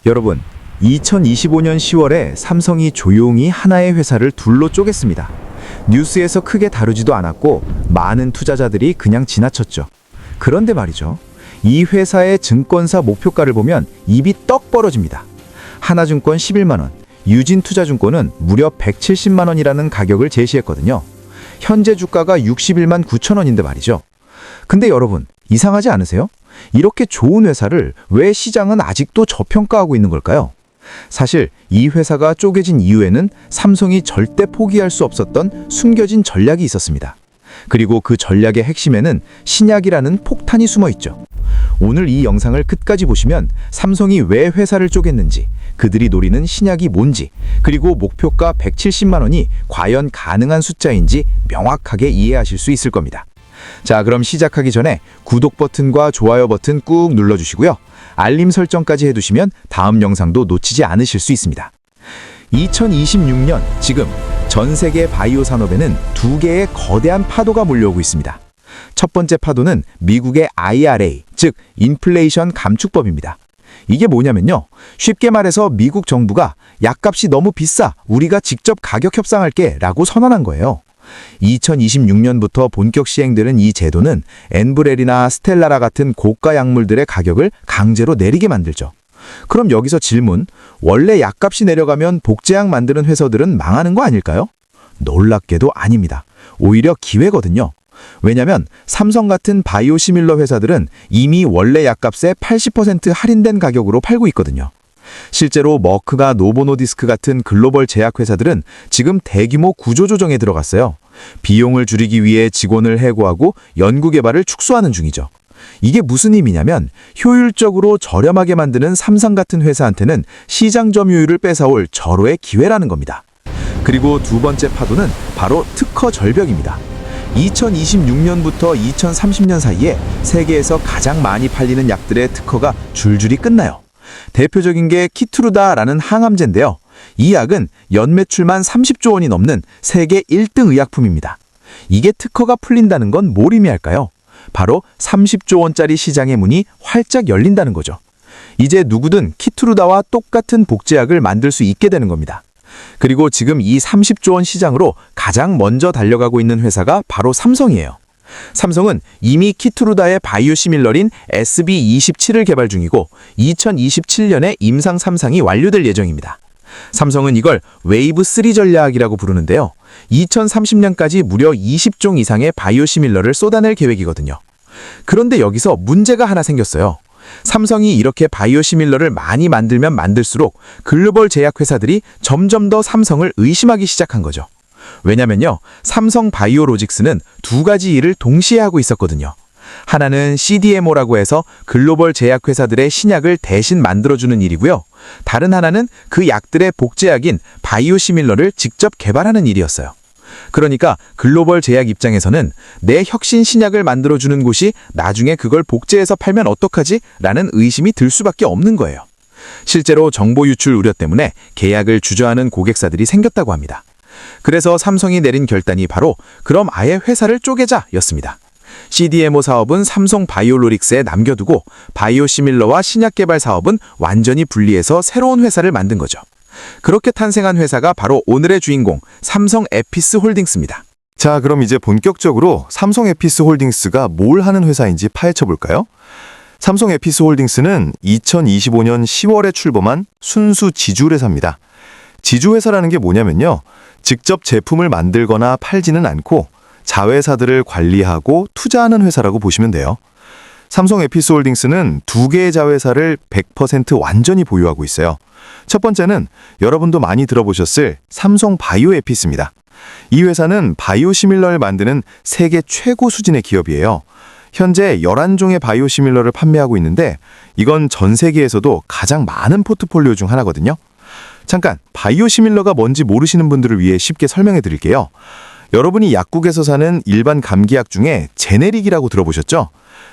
여러분, 2025년 10월에 삼성이 조용히 하나의 회사를 둘로 쪼갰습니다. 뉴스에서 크게 다루지도 않았고 많은 투자자들이 그냥 지나쳤죠. 그런데 말이죠. 이 회사의 증권사 목표가를 보면 입이 떡 벌어집니다. 하나증권 11만 원, 유진투자증권은 무려 170만 원이라는 가격을 제시했거든요. 현재 주가가 61만 9천 원인데 말이죠. 근데 여러분, 이상하지 않으세요? 이렇게 좋은 회사를 왜 시장은 아직도 저평가하고 있는 걸까요? 사실 이 회사가 쪼개진 이유에는 삼성이 절대 포기할 수 없었던 숨겨진 전략이 있었습니다. 그리고 그 전략의 핵심에는 신약이라는 폭탄이 숨어 있죠. 오늘 이 영상을 끝까지 보시면 삼성이 왜 회사를 쪼갰는지, 그들이 노리는 신약이 뭔지, 그리고 목표가 170만 원이 과연 가능한 숫자인지 명확하게 이해하실 수 있을 겁니다. 자, 그럼 시작하기 전에 구독 버튼과 좋아요 버튼 꾹 눌러주시고요. 알림 설정까지 해두시면 다음 영상도 놓치지 않으실 수 있습니다. 2026년 지금 전 세계 바이오 산업에는 두 개의 거대한 파도가 몰려오고 있습니다. 첫 번째 파도는 미국의 IRA, 즉 인플레이션 감축법입니다. 이게 뭐냐면요. 쉽게 말해서 미국 정부가 약값이 너무 비싸, 우리가 직접 가격 협상할게 라고 선언한 거예요. 2026년부터 본격 시행되는 이 제도는 엔브렐이나 스텔라라 같은 고가 약물들의 가격을 강제로 내리게 만들죠. 그럼 여기서 질문, 원래 약값이 내려가면 복제약 만드는 회사들은 망하는 거 아닐까요? 놀랍게도 아닙니다. 오히려 기회거든요. 왜냐면 삼성 같은 바이오시밀러 회사들은 이미 원래 약값의 80% 할인된 가격으로 팔고 있거든요. 실제로 머크가 노보노디스크 같은 글로벌 제약 회사들은 지금 대규모 구조조정에 들어갔어요. 비용을 줄이기 위해 직원을 해고하고 연구개발을 축소하는 중이죠. 이게 무슨 의미냐면 효율적으로 저렴하게 만드는 삼성 같은 회사한테는 시장 점유율을 뺏어올 절호의 기회라는 겁니다. 그리고 두 번째 파도는 바로 특허 절벽입니다. 2026년부터 2030년 사이에 세계에서 가장 많이 팔리는 약들의 특허가 줄줄이 끝나요. 대표적인 게 키트루다라는 항암제인데요. 이 약은 연매출만 30조 원이 넘는 세계 1등 의약품입니다. 이게 특허가 풀린다는 건 뭘 의미할까요? 바로 30조 원짜리 시장의 문이 활짝 열린다는 거죠. 이제 누구든 키트루다와 똑같은 복제약을 만들 수 있게 되는 겁니다. 그리고 지금 이 30조 원 시장으로 가장 먼저 달려가고 있는 회사가 바로 삼성이에요. 삼성은 이미 키트루다의 바이오시밀러인 SB27을 개발 중이고 2027년에 임상 3상이 완료될 예정입니다. 삼성은 이걸 웨이브 3 전략이라고 부르는데요. 2030년까지 무려 20종 이상의 바이오시밀러를 쏟아낼 계획이거든요. 그런데 여기서 문제가 하나 생겼어요. 삼성이 이렇게 바이오시밀러를 많이 만들면 만들수록 글로벌 제약 회사들이 점점 더 삼성을 의심하기 시작한 거죠. 왜냐면요, 삼성 바이오로직스는 두 가지 일을 동시에 하고 있었거든요. 하나는 CDMO라고 해서 글로벌 제약 회사들의 신약을 대신 만들어주는 일이고요. 다른 하나는 그 약들의 복제약인 바이오시밀러를 직접 개발하는 일이었어요. 그러니까 글로벌 제약 입장에서는 내 혁신 신약을 만들어주는 곳이 나중에 그걸 복제해서 팔면 어떡하지? 라는 의심이 들 수밖에 없는 거예요. 실제로 정보 유출 우려 때문에 계약을 주저하는 고객사들이 생겼다고 합니다. 그래서 삼성이 내린 결단이 바로 그럼 아예 회사를 쪼개자였습니다. CDMO 사업은 삼성 바이오로직스에 남겨두고 바이오시밀러와 신약 개발 사업은 완전히 분리해서 새로운 회사를 만든 거죠. 그렇게 탄생한 회사가 바로 오늘의 주인공 삼성 에피스 홀딩스입니다. 자, 그럼 이제 본격적으로 삼성 에피스 홀딩스가 뭘 하는 회사인지 파헤쳐 볼까요? 삼성 에피스 홀딩스는 2025년 10월에 출범한 순수 지주회사입니다. 지주회사라는 게 뭐냐면요, 직접 제품을 만들거나 팔지는 않고 자회사들을 관리하고 투자하는 회사라고 보시면 돼요. 삼성 에피스 홀딩스는 두 개의 자회사를 100% 완전히 보유하고 있어요. 첫 번째는 여러분도 많이 들어보셨을 삼성 바이오 에피스입니다. 이 회사는 바이오시밀러를 만드는 세계 최고 수준의 기업이에요. 현재 11종의 바이오시밀러를 판매하고 있는데 이건 전 세계에서도 가장 많은 포트폴리오 중 하나거든요. 잠깐, 바이오시밀러가 뭔지 모르시는 분들을 위해 쉽게 설명해 드릴게요. 여러분이 약국에서 사는 일반 감기약 중에 제네릭이라고 들어보셨죠?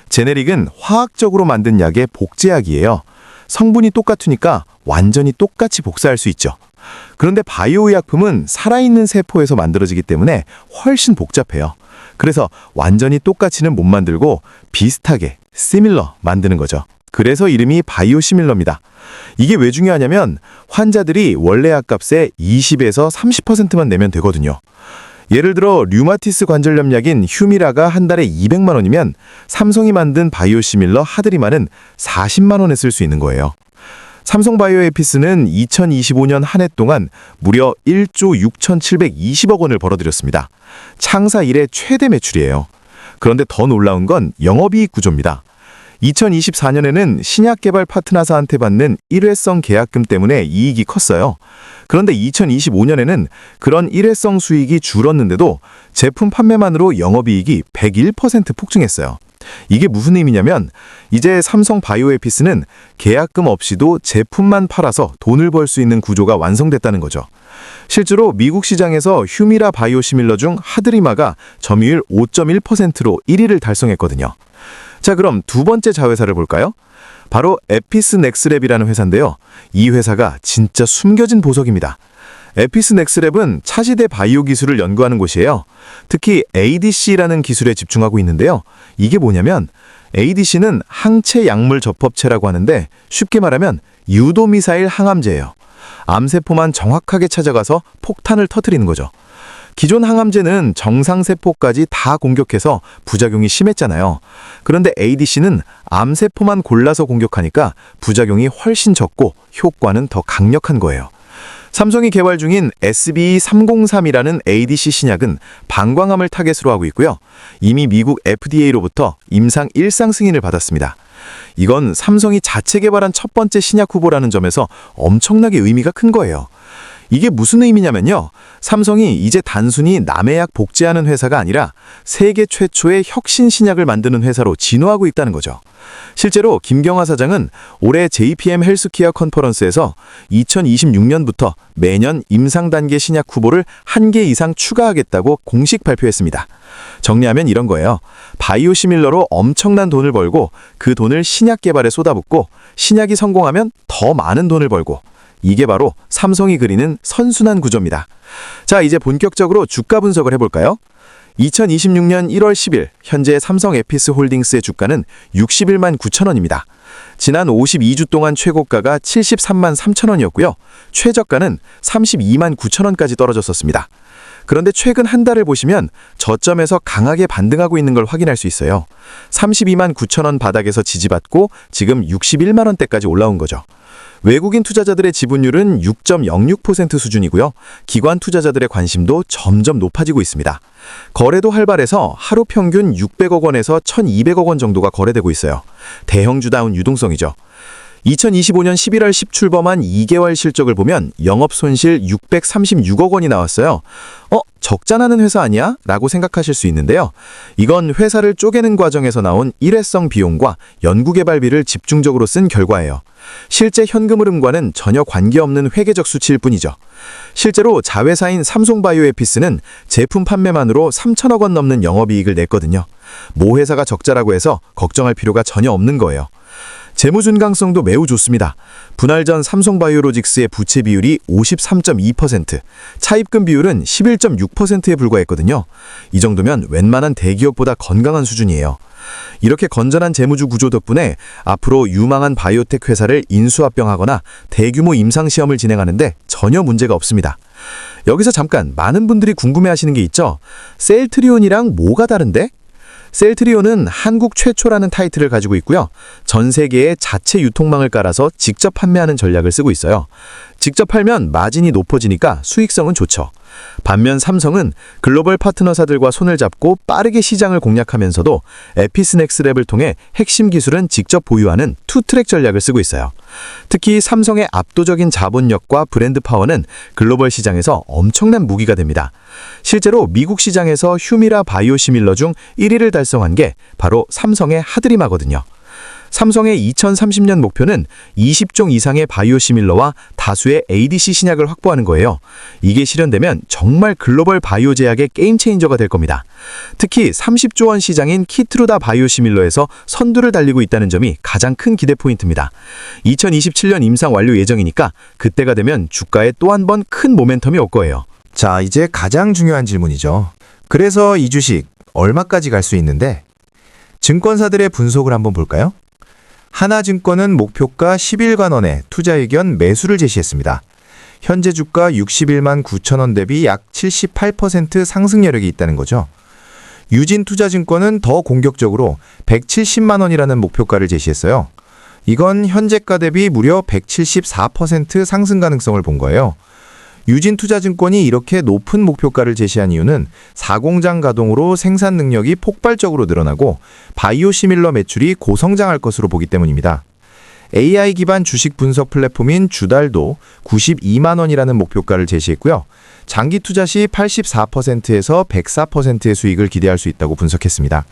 제네릭은 화학적으로 만든 약의 복제약이에요. 성분이 똑같으니까 완전히 똑같이 복사할 수 있죠. 그런데 바이오 의약품은 살아있는 세포에서 만들어지기 때문에 훨씬 복잡해요. 그래서 완전히 똑같이는 못 만들고 비슷하게, similar 만드는 거죠. 그래서 이름이 바이오시밀러입니다. 이게 왜 중요하냐면 환자들이 원래 약값의 20에서 30%만 내면 되거든요. 예를 들어 류마티스 관절염 약인 휴미라가 한 달에 200만 원이면 삼성이 만든 바이오시밀러 하드리마는 40만 원에 쓸 수 있는 거예요. 삼성바이오에피스는 2025년 한 해 동안 무려 1조 6,720억 원을 벌어들였습니다. 창사 이래 최대 매출이에요. 그런데 더 놀라운 건 영업이익 구조입니다. 2024년에는 신약 개발 파트너사한테 받는 일회성 계약금 때문에 이익이 컸어요. 그런데 2025년에는 그런 일회성 수익이 줄었는데도 제품 판매만으로 영업이익이 101% 폭증했어요. 이게 무슨 의미냐면 이제 삼성 바이오에피스는 계약금 없이도 제품만 팔아서 돈을 벌 수 있는 구조가 완성됐다는 거죠. 실제로 미국 시장에서 휴미라 바이오시밀러 중 하드리마가 점유율 5.1%로 1위를 달성했거든요. 자, 그럼 두 번째 자회사를 볼까요? 바로 에피스넥스랩이라는 회사인데요. 이 회사가 진짜 숨겨진 보석입니다. 에피스넥스랩은 차세대 바이오 기술을 연구하는 곳이에요. 특히 ADC라는 기술에 집중하고 있는데요. 이게 뭐냐면 ADC는 항체 약물 접합체라고 하는데 쉽게 말하면 유도미사일 항암제예요. 암세포만 정확하게 찾아가서 폭탄을 터뜨리는 거죠. 기존 항암제는 정상세포까지 다 공격해서 부작용이 심했잖아요. 그런데 ADC는 암세포만 골라서 공격하니까 부작용이 훨씬 적고 효과는 더 강력한 거예요. 삼성이 개발 중인 SB303이라는 ADC 신약은 방광암을 타겟으로 하고 있고요. 이미 미국 FDA로부터 임상 1상 승인을 받았습니다. 이건 삼성이 자체 개발한 첫 번째 신약 후보라는 점에서 엄청나게 의미가 큰 거예요. 이게 무슨 의미냐면요. 삼성이 이제 단순히 남의 약 복제하는 회사가 아니라 세계 최초의 혁신 신약을 만드는 회사로 진화하고 있다는 거죠. 실제로 김경하 사장은 올해 JPM 헬스케어 컨퍼런스에서 2026년부터 매년 임상 단계 신약 후보를 1개 이상 추가하겠다고 공식 발표했습니다. 정리하면 이런 거예요. 바이오시밀러로 엄청난 돈을 벌고 그 돈을 신약 개발에 쏟아붓고 신약이 성공하면 더 많은 돈을 벌고 이게 바로 삼성이 그리는 선순환 구조입니다. 자, 이제 본격적으로 주가 분석을 해볼까요? 2026년 1월 10일 현재 삼성 에피스 홀딩스의 주가는 61만 9천 원입니다. 지난 52주 동안 최고가가 73만 3천 원이었고요. 최저가는 32만 9천 원까지 떨어졌었습니다. 그런데 최근 한 달을 보시면 저점에서 강하게 반등하고 있는 걸 확인할 수 있어요. 32만 9천 원 바닥에서 지지받고 지금 61만 원대까지 올라온 거죠. 외국인 투자자들의 지분율은 6.06% 수준이고요. 기관 투자자들의 관심도 점점 높아지고 있습니다. 거래도 활발해서 하루 평균 600억 원에서 1200억 원 정도가 거래되고 있어요. 대형주다운 유동성이죠. 2025년 11월 10 출범한 2개월 실적을 보면 영업손실 636억 원이 나왔어요. 적자나는 회사 아니야? 라고 생각하실 수 있는데요. 이건 회사를 쪼개는 과정에서 나온 일회성 비용과 연구개발비를 집중적으로 쓴 결과예요. 실제 현금 흐름과는 전혀 관계없는 회계적 수치일 뿐이죠. 실제로 자회사인 삼성바이오에피스는 제품 판매만으로 3천억 원 넘는 영업이익을 냈거든요. 모 회사가 적자라고 해서 걱정할 필요가 전혀 없는 거예요. 재무 준강성도 매우 좋습니다. 분할 전 삼성바이오로직스의 부채 비율이 53.2%, 차입금 비율은 11.6%에 불과했거든요. 이 정도면 웬만한 대기업보다 건강한 수준이에요. 이렇게 건전한 재무주 구조 덕분에 앞으로 유망한 바이오텍 회사를 인수합병하거나 대규모 임상시험을 진행하는데 전혀 문제가 없습니다. 여기서 잠깐 많은 분들이 궁금해하시는 게 있죠. 셀트리온이랑 뭐가 다른데? 셀트리온은 한국 최초라는 타이틀을 가지고 있고요. 전 세계에 자체 유통망을 깔아서 직접 판매하는 전략을 쓰고 있어요. 직접 팔면 마진이 높아지니까 수익성은 좋죠. 반면 삼성은 글로벌 파트너사들과 손을 잡고 빠르게 시장을 공략하면서도 에피스넥스랩을 통해 핵심 기술은 직접 보유하는 투트랙 전략을 쓰고 있어요. 특히 삼성의 압도적인 자본력과 브랜드 파워는 글로벌 시장에서 엄청난 무기가 됩니다. 실제로 미국 시장에서 휴미라 바이오시밀러 중 1위를 달성한 게 바로 삼성의 하드리마거든요. 삼성의 2030년 목표는 20종 이상의 바이오시밀러와 다수의 ADC 신약을 확보하는 거예요. 이게 실현되면 정말 글로벌 바이오 제약의 게임 체인저가 될 겁니다. 특히 30조 원 시장인 키트루다 바이오시밀러에서 선두를 달리고 있다는 점이 가장 큰 기대 포인트입니다. 2027년 임상 완료 예정이니까 그때가 되면 주가에 또 한 번 큰 모멘텀이 올 거예요. 자, 이제 가장 중요한 질문이죠. 그래서 이 주식 얼마까지 갈 수 있는데? 증권사들의 분석을 한번 볼까요? 하나증권은 목표가 11만 원에 투자 의견 매수를 제시했습니다. 현재 주가 61만 9천 원 대비 약 78% 상승 여력이 있다는 거죠. 유진투자증권은 더 공격적으로 170만 원이라는 목표가를 제시했어요. 이건 현재가 대비 무려 174% 상승 가능성을 본 거예요. 유진투자증권이 이렇게 높은 목표가를 제시한 이유는 사공장 가동으로 생산 능력이 폭발적으로 늘어나고 바이오시밀러 매출이 고성장할 것으로 보기 때문입니다. AI 기반 주식 분석 플랫폼인 주달도 92만 원이라는 목표가를 제시했고요. 장기 투자 시 84%에서 104%의 수익을 기대할 수 있다고 분석했습니다.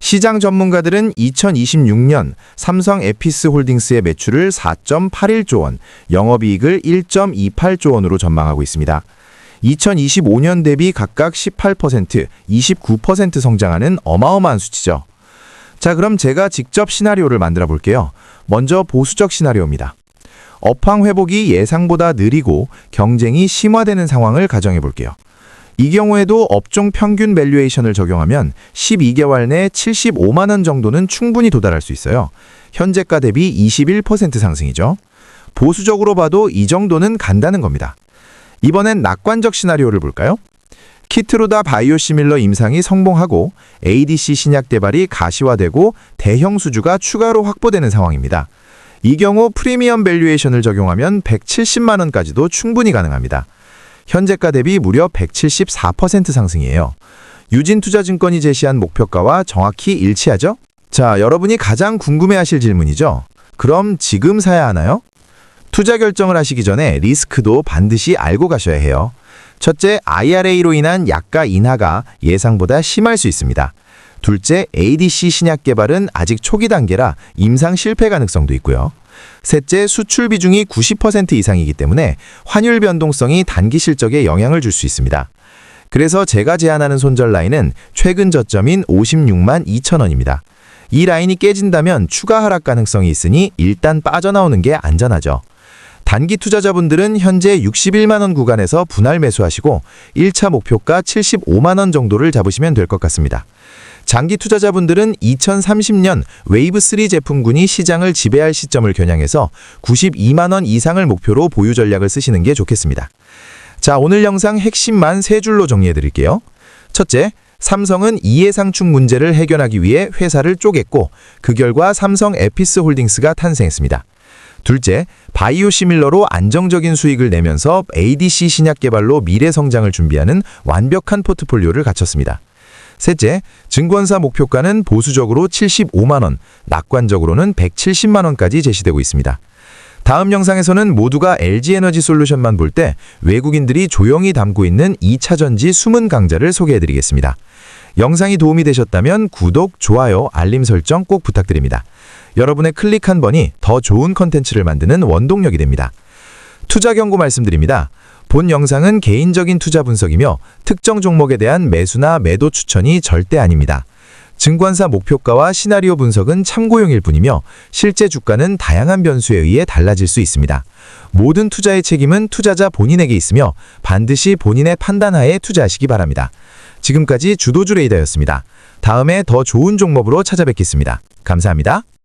시장 전문가들은 2026년 삼성 에피스 홀딩스의 매출을 4.81조 원, 영업이익을 1.28조 원으로 전망하고 있습니다. 2025년 대비 각각 18%, 29% 성장하는 어마어마한 수치죠. 자, 그럼 제가 직접 시나리오를 만들어 볼게요. 먼저 보수적 시나리오입니다. 업황 회복이 예상보다 느리고 경쟁이 심화되는 상황을 가정해 볼게요. 이 경우에도 업종 평균 밸류에이션을 적용하면 12개월 내 75만 원 정도는 충분히 도달할 수 있어요. 현재가 대비 21% 상승이죠. 보수적으로 봐도 이 정도는 간다는 겁니다. 이번엔 낙관적 시나리오를 볼까요? 키트로다 바이오시밀러 임상이 성공하고 ADC 신약 개발이 가시화되고 대형 수주가 추가로 확보되는 상황입니다. 이 경우 프리미엄 밸류에이션을 적용하면 170만 원까지도 충분히 가능합니다. 현재가 대비 무려 174% 상승이에요. 유진투자증권이 제시한 목표가와 정확히 일치하죠? 자, 여러분이 가장 궁금해하실 질문이죠. 그럼 지금 사야 하나요? 투자 결정을 하시기 전에 리스크도 반드시 알고 가셔야 해요. 첫째, IRA로 인한 약가 인하가 예상보다 심할 수 있습니다. 둘째, ADC 신약 개발은 아직 초기 단계라 임상 실패 가능성도 있고요. 셋째, 수출 비중이 90% 이상이기 때문에 환율 변동성이 단기 실적에 영향을 줄 수 있습니다. 그래서 제가 제안하는 손절 라인은 최근 저점인 56만 2천 원입니다. 이 라인이 깨진다면 추가 하락 가능성이 있으니 일단 빠져나오는 게 안전하죠. 단기 투자자분들은 현재 61만 원 구간에서 분할 매수하시고 1차 목표가 75만 원 정도를 잡으시면 될 것 같습니다. 장기 투자자분들은 2030년 웨이브3 제품군이 시장을 지배할 시점을 겨냥해서 92만 원 이상을 목표로 보유 전략을 쓰시는 게 좋겠습니다. 자, 오늘 영상 핵심만 세 줄로 정리해 드릴게요. 첫째, 삼성은 이해상충 문제를 해결하기 위해 회사를 쪼갰고 그 결과 삼성 에피스 홀딩스가 탄생했습니다. 둘째, 바이오시밀러로 안정적인 수익을 내면서 ADC 신약 개발로 미래 성장을 준비하는 완벽한 포트폴리오를 갖췄습니다. 셋째, 증권사 목표가는 보수적으로 75만 원, 낙관적으로는 170만 원까지 제시되고 있습니다. 다음 영상에서는 모두가 LG에너지솔루션만 볼 때 외국인들이 조용히 담고 있는 2차전지 숨은 강자를 소개해드리겠습니다. 영상이 도움이 되셨다면 구독, 좋아요, 알림 설정 꼭 부탁드립니다. 여러분의 클릭 한 번이 더 좋은 컨텐츠를 만드는 원동력이 됩니다. 투자 경고 말씀드립니다. 본 영상은 개인적인 투자 분석이며 특정 종목에 대한 매수나 매도 추천이 절대 아닙니다. 증권사 목표가와 시나리오 분석은 참고용일 뿐이며 실제 주가는 다양한 변수에 의해 달라질 수 있습니다. 모든 투자의 책임은 투자자 본인에게 있으며 반드시 본인의 판단하에 투자하시기 바랍니다. 지금까지 주도주 레이더였습니다. 다음에 더 좋은 종목으로 찾아뵙겠습니다. 감사합니다.